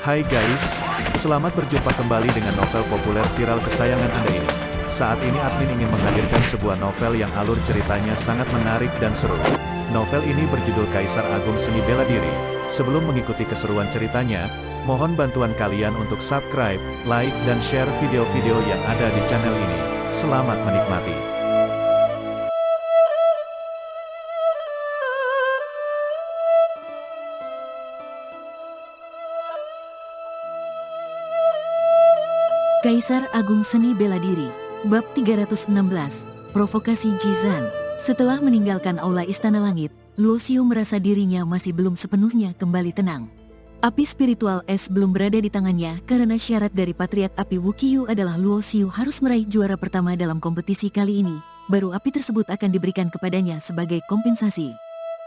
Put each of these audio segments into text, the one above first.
Hai guys, selamat berjumpa kembali dengan novel populer viral kesayangan Anda ini. Saat ini admin ingin menghadirkan sebuah novel yang alur ceritanya sangat menarik dan seru. Novel ini berjudul Kaisar Agung Seni Bela Diri. Sebelum mengikuti keseruan ceritanya, mohon bantuan kalian untuk subscribe, like, dan share video-video yang ada di channel ini. Selamat menikmati. Kaisar Agung Seni Bela Diri, Bab 316, Provokasi Jizan. Setelah meninggalkan aula Istana Langit, Luo Xiu merasa dirinya masih belum sepenuhnya kembali tenang. Api spiritual es belum berada di tangannya karena syarat dari Patriark Api Wuqiu adalah Luo Xiu harus meraih juara pertama dalam kompetisi kali ini, baru api tersebut akan diberikan kepadanya sebagai kompensasi.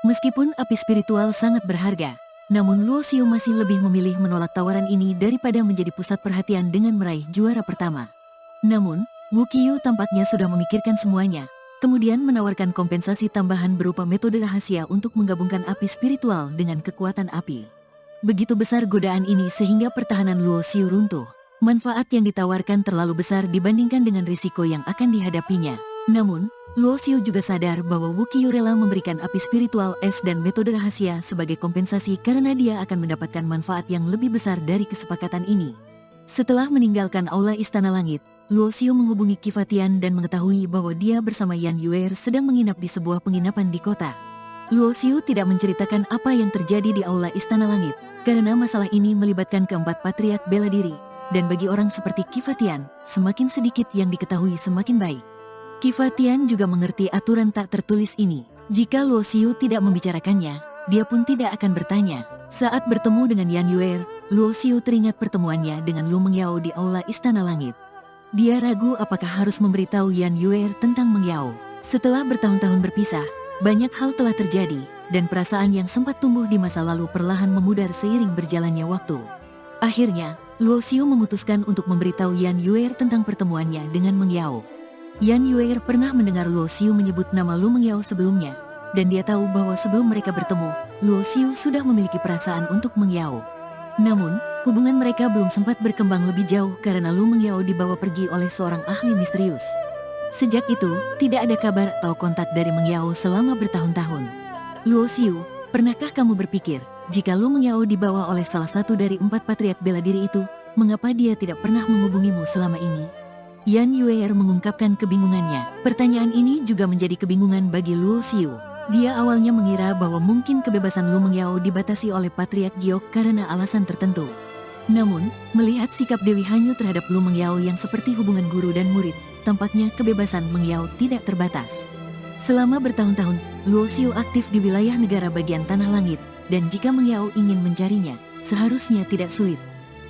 Meskipun api spiritual sangat berharga, namun Luo Xiu masih lebih memilih menolak tawaran ini daripada menjadi pusat perhatian dengan meraih juara pertama. Namun, Wuqiu tampaknya sudah memikirkan semuanya, kemudian menawarkan kompensasi tambahan berupa metode rahasia untuk menggabungkan api spiritual dengan kekuatan api. Begitu besar godaan ini sehingga pertahanan Luo Xiu runtuh. Manfaat yang ditawarkan terlalu besar dibandingkan dengan risiko yang akan dihadapinya. Namun, Luo Xiu juga sadar bahwa Wuqiu rela memberikan api spiritual es dan metode rahasia sebagai kompensasi karena dia akan mendapatkan manfaat yang lebih besar dari kesepakatan ini. Setelah meninggalkan aula Istana Langit, Luo Xiu menghubungi Qi Fatian dan mengetahui bahwa dia bersama Yan Yuer sedang menginap di sebuah penginapan di kota. Luo Xiu tidak menceritakan apa yang terjadi di aula Istana Langit, karena masalah ini melibatkan keempat patriark bela diri, dan bagi orang seperti Qi Fatian, semakin sedikit yang diketahui semakin baik. Qi Fatian juga mengerti aturan tak tertulis ini. Jika Luo Xiu tidak membicarakannya, dia pun tidak akan bertanya. Saat bertemu dengan Yan Yuer, Luo Xiu teringat pertemuannya dengan Lu Mengyao di aula Istana Langit. Dia ragu apakah harus memberitahu Yan Yuer tentang Mengyao. Setelah bertahun-tahun berpisah, banyak hal telah terjadi, dan perasaan yang sempat tumbuh di masa lalu perlahan memudar seiring berjalannya waktu. Akhirnya, Luo Xiu memutuskan untuk memberitahu Yan Yuer tentang pertemuannya dengan Mengyao. Yan Yuer pernah mendengar Luo Xiu menyebut nama Lu Mengyao sebelumnya, dan dia tahu bahwa sebelum mereka bertemu, Luo Xiu sudah memiliki perasaan untuk Mengyao. Namun, hubungan mereka belum sempat berkembang lebih jauh karena Lu Mengyao dibawa pergi oleh seorang ahli misterius. Sejak itu, tidak ada kabar atau kontak dari Mengyao selama bertahun-tahun. Luo Xiu, pernahkah kamu berpikir, jika Lu Mengyao dibawa oleh salah satu dari 4 patriark bela diri itu, mengapa dia tidak pernah menghubungimu selama ini? Yan Yuer mengungkapkan kebingungannya. Pertanyaan ini juga menjadi kebingungan bagi Luo Xiu. Dia awalnya mengira bahwa mungkin kebebasan Lu Mengyao dibatasi oleh Patriark Giok karena alasan tertentu. Namun, melihat sikap Dewi Hanyu terhadap Lu Mengyao yang seperti hubungan guru dan murid, tampaknya kebebasan Mengyao tidak terbatas. Selama bertahun-tahun, Luo Xiu aktif di wilayah negara bagian Tanah Langit, dan jika Mengyao ingin mencarinya, seharusnya tidak sulit.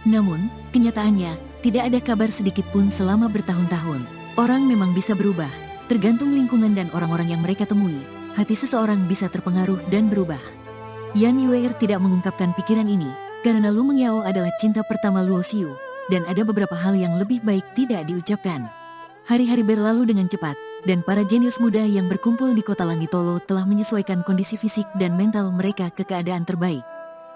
Namun, kenyataannya, tidak ada kabar sedikit pun selama bertahun-tahun. Orang memang bisa berubah, tergantung lingkungan dan orang-orang yang mereka temui. Hati seseorang bisa terpengaruh dan berubah. Yan Yuer tidak mengungkapkan pikiran ini, karena Lu Mengyao adalah cinta pertama Luo Xiu, dan ada beberapa hal yang lebih baik tidak diucapkan. Hari-hari berlalu dengan cepat, dan para jenius muda yang berkumpul di kota Langitolo telah menyesuaikan kondisi fisik dan mental mereka ke keadaan terbaik.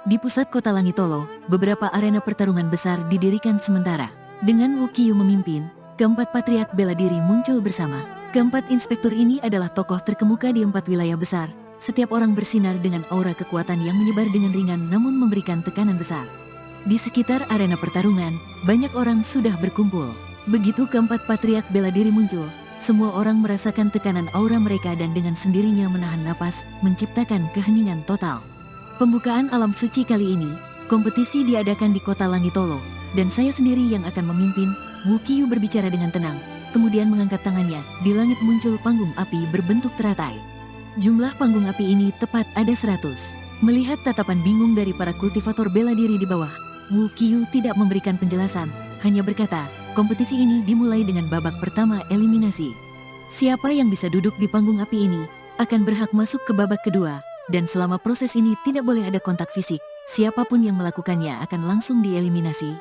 Di pusat kota Langitolo, beberapa arena pertarungan besar didirikan sementara. Dengan Wuqiu memimpin, keempat patriark bela diri muncul bersama. Keempat inspektur ini adalah tokoh terkemuka di 4 wilayah besar. Setiap orang bersinar dengan aura kekuatan yang menyebar dengan ringan namun memberikan tekanan besar. Di sekitar arena pertarungan, banyak orang sudah berkumpul. Begitu keempat patriark bela diri muncul, semua orang merasakan tekanan aura mereka dan dengan sendirinya menahan napas, menciptakan keheningan total. Pembukaan alam suci kali ini, kompetisi diadakan di kota Langitolo, dan saya sendiri yang akan memimpin. Wuqiu berbicara dengan tenang, kemudian mengangkat tangannya. Di langit muncul panggung api berbentuk teratai. Jumlah panggung api ini tepat ada 100. Melihat tatapan bingung dari para kultivator bela diri di bawah, Wuqiu tidak memberikan penjelasan, hanya berkata, kompetisi ini dimulai dengan babak pertama eliminasi. Siapa yang bisa duduk di panggung api ini, akan berhak masuk ke babak kedua. Dan selama proses ini tidak boleh ada kontak fisik, siapapun yang melakukannya akan langsung dieliminasi.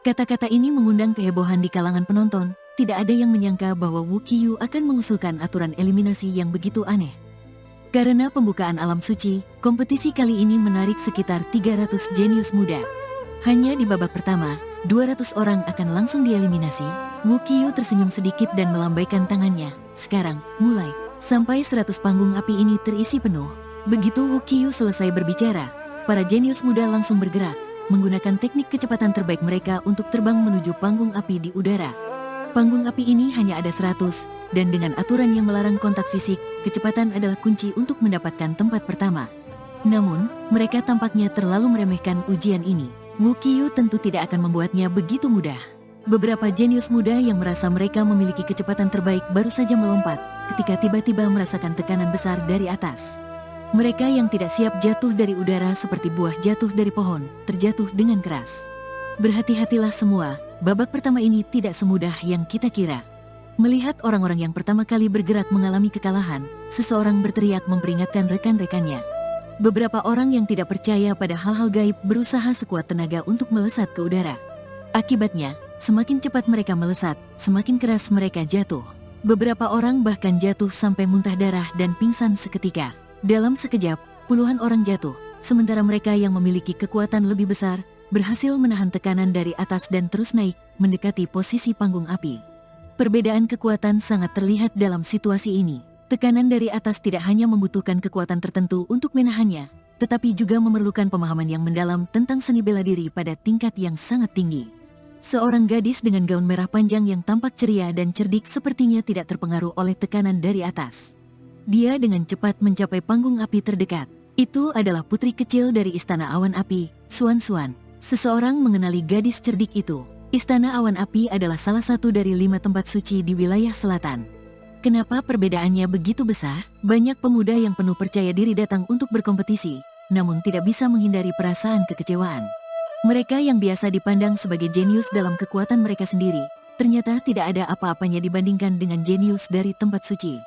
Kata-kata ini mengundang kehebohan di kalangan penonton, tidak ada yang menyangka bahwa Wuqiu akan mengusulkan aturan eliminasi yang begitu aneh. Karena pembukaan alam suci, kompetisi kali ini menarik sekitar 300 jenius muda. Hanya di babak pertama, 200 orang akan langsung dieliminasi. Wu Qiyu tersenyum sedikit dan melambaikan tangannya. Sekarang, mulai. Sampai 100 panggung api ini terisi penuh. Begitu Wu Qiyu selesai berbicara, para jenius muda langsung bergerak, menggunakan teknik kecepatan terbaik mereka untuk terbang menuju panggung api di udara. Panggung api ini hanya ada 100, dan dengan aturan yang melarang kontak fisik, kecepatan adalah kunci untuk mendapatkan tempat pertama. Namun, mereka tampaknya terlalu meremehkan ujian ini. Wu Qiyu tentu tidak akan membuatnya begitu mudah. Beberapa jenius muda yang merasa mereka memiliki kecepatan terbaik baru saja melompat, ketika tiba-tiba merasakan tekanan besar dari atas. Mereka yang tidak siap jatuh dari udara seperti buah jatuh dari pohon, terjatuh dengan keras. Berhati-hatilah semua, babak pertama ini tidak semudah yang kita kira. Melihat orang-orang yang pertama kali bergerak mengalami kekalahan, seseorang berteriak memperingatkan rekan-rekannya. Beberapa orang yang tidak percaya pada hal-hal gaib berusaha sekuat tenaga untuk melesat ke udara. Akibatnya, semakin cepat mereka melesat, semakin keras mereka jatuh. Beberapa orang bahkan jatuh sampai muntah darah dan pingsan seketika. Dalam sekejap, puluhan orang jatuh, sementara mereka yang memiliki kekuatan lebih besar, berhasil menahan tekanan dari atas dan terus naik, mendekati posisi panggung api. Perbedaan kekuatan sangat terlihat dalam situasi ini. Tekanan dari atas tidak hanya membutuhkan kekuatan tertentu untuk menahannya, tetapi juga memerlukan pemahaman yang mendalam tentang seni bela diri pada tingkat yang sangat tinggi. Seorang gadis dengan gaun merah panjang yang tampak ceria dan cerdik sepertinya tidak terpengaruh oleh tekanan dari atas. Dia dengan cepat mencapai panggung api terdekat. Itu adalah putri kecil dari Istana Awan Api, Xuan Xuan. Seseorang mengenali gadis cerdik itu. Istana Awan Api adalah salah satu dari 5 tempat suci di wilayah selatan. Kenapa perbedaannya begitu besar? Banyak pemuda yang penuh percaya diri datang untuk berkompetisi, namun tidak bisa menghindari perasaan kekecewaan. Mereka yang biasa dipandang sebagai jenius dalam kekuatan mereka sendiri, ternyata tidak ada apa-apanya dibandingkan dengan jenius dari tempat suci.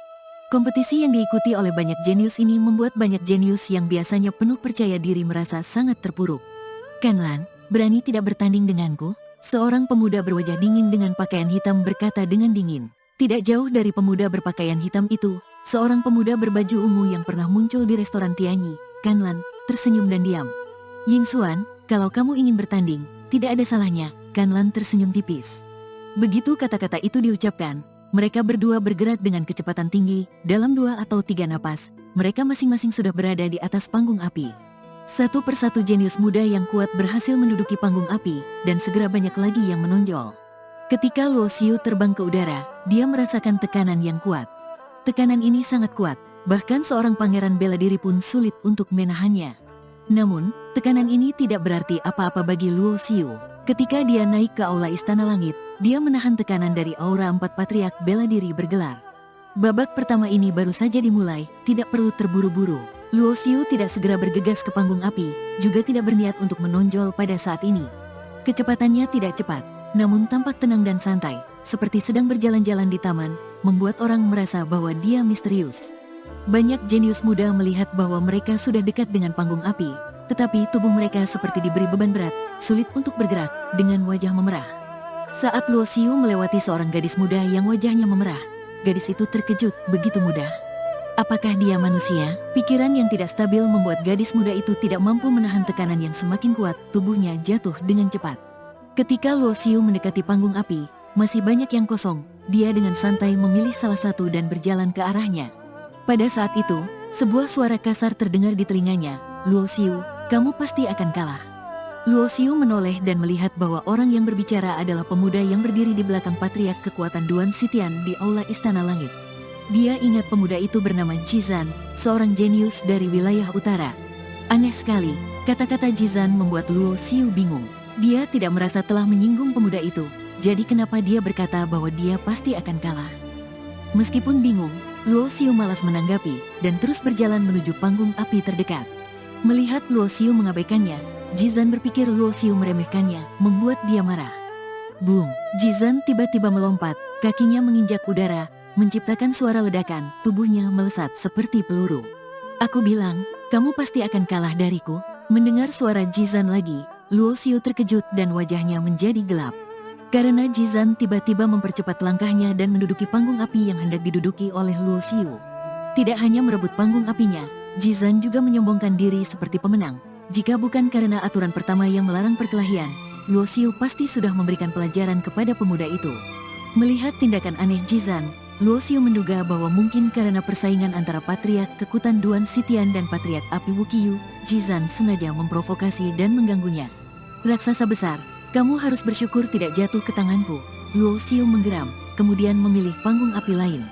Kompetisi yang diikuti oleh banyak jenius ini membuat banyak jenius yang biasanya penuh percaya diri merasa sangat terpuruk. Kanlan, berani tidak bertanding denganku? Seorang pemuda berwajah dingin dengan pakaian hitam berkata dengan dingin. Tidak jauh dari pemuda berpakaian hitam itu, seorang pemuda berbaju ungu yang pernah muncul di restoran Tianyi, Kanlan, tersenyum dan diam. Yingxuan, kalau kamu ingin bertanding, tidak ada salahnya, Kanlan tersenyum tipis. Begitu kata-kata itu diucapkan, mereka berdua bergerak dengan kecepatan tinggi, dalam 2 atau 3 napas, mereka masing-masing sudah berada di atas panggung api. Satu persatu jenius muda yang kuat berhasil menduduki panggung api, dan segera banyak lagi yang menonjol. Ketika Luo Xiu terbang ke udara, dia merasakan tekanan yang kuat. Tekanan ini sangat kuat, bahkan seorang pangeran bela diri pun sulit untuk menahannya. Namun, tekanan ini tidak berarti apa-apa bagi Luo Xiu. Ketika dia naik ke aula Istana Langit, dia menahan tekanan dari aura 4 patriark bela diri bergelar. Babak pertama ini baru saja dimulai, tidak perlu terburu-buru. Luo Xiu tidak segera bergegas ke panggung api, juga tidak berniat untuk menonjol pada saat ini. Kecepatannya tidak cepat, namun tampak tenang dan santai, seperti sedang berjalan-jalan di taman, membuat orang merasa bahwa dia misterius. Banyak jenius muda melihat bahwa mereka sudah dekat dengan panggung api, tetapi tubuh mereka seperti diberi beban berat, sulit untuk bergerak, dengan wajah memerah. Saat Luo Xiu melewati seorang gadis muda yang wajahnya memerah, gadis itu terkejut begitu mudah. Apakah dia manusia? Pikiran yang tidak stabil membuat gadis muda itu tidak mampu menahan tekanan yang semakin kuat, tubuhnya jatuh dengan cepat. Ketika Luo Xiu mendekati panggung api, masih banyak yang kosong, dia dengan santai memilih salah satu dan berjalan ke arahnya. Pada saat itu, sebuah suara kasar terdengar di telinganya, Luo Xiu, kamu pasti akan kalah. Luo Xiu menoleh dan melihat bahwa orang yang berbicara adalah pemuda yang berdiri di belakang patriark kekuatan Duan Xitian di aula Istana Langit. Dia ingat pemuda itu bernama Jizan, seorang jenius dari wilayah utara. Aneh sekali, kata-kata Jizan membuat Luo Xiu bingung. Dia tidak merasa telah menyinggung pemuda itu, jadi kenapa dia berkata bahwa dia pasti akan kalah? Meskipun bingung, Luo Xiu malas menanggapi, dan terus berjalan menuju panggung api terdekat. Melihat Luo Xiu mengabaikannya, Jizan berpikir Luo Xiu meremehkannya, membuat dia marah. Boom! Jizan tiba-tiba melompat, kakinya menginjak udara, menciptakan suara ledakan, tubuhnya melesat seperti peluru. Aku bilang, kamu pasti akan kalah dariku. Mendengar suara Jizan lagi, Luo Xiu terkejut dan wajahnya menjadi gelap. Karena Jizan tiba-tiba mempercepat langkahnya dan menduduki panggung api yang hendak diduduki oleh Luo Xiu. Tidak hanya merebut panggung apinya, Jizan juga menyombongkan diri seperti pemenang. Jika bukan karena aturan pertama yang melarang perkelahian, Luo Xiu pasti sudah memberikan pelajaran kepada pemuda itu. Melihat tindakan aneh Jizan, Luo Xiu menduga bahwa mungkin karena persaingan antara Patriark Kekutan Duan Sitian dan Patriark Api Wuqiu, Jizan sengaja memprovokasi dan mengganggunya. Raksasa besar, kamu harus bersyukur tidak jatuh ke tanganku. Luo Xiu menggeram, kemudian memilih panggung api lain.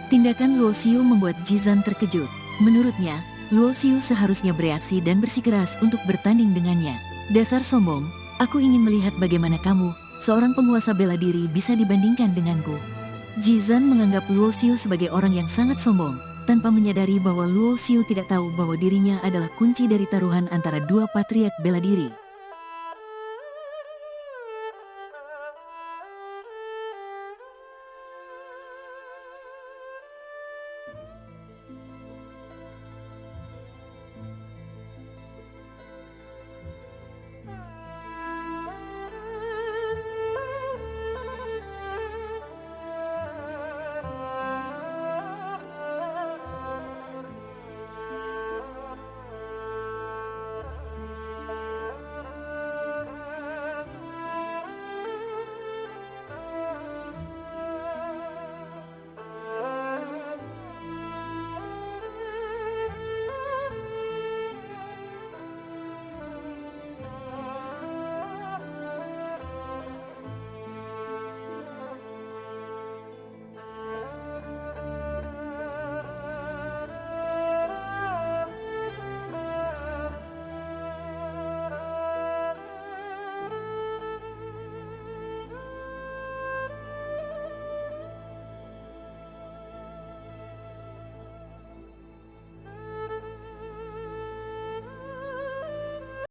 Tindakan Luo Xiu membuat Jizan terkejut. Menurutnya, Luo Xiu seharusnya bereaksi dan bersikeras untuk bertanding dengannya. Dasar sombong, aku ingin melihat bagaimana kamu, seorang penguasa bela diri, bisa dibandingkan denganku. Jizan menganggap Luo Xiu sebagai orang yang sangat sombong, tanpa menyadari bahwa Luo Xiu tidak tahu bahwa dirinya adalah kunci dari taruhan antara dua patriark bela diri.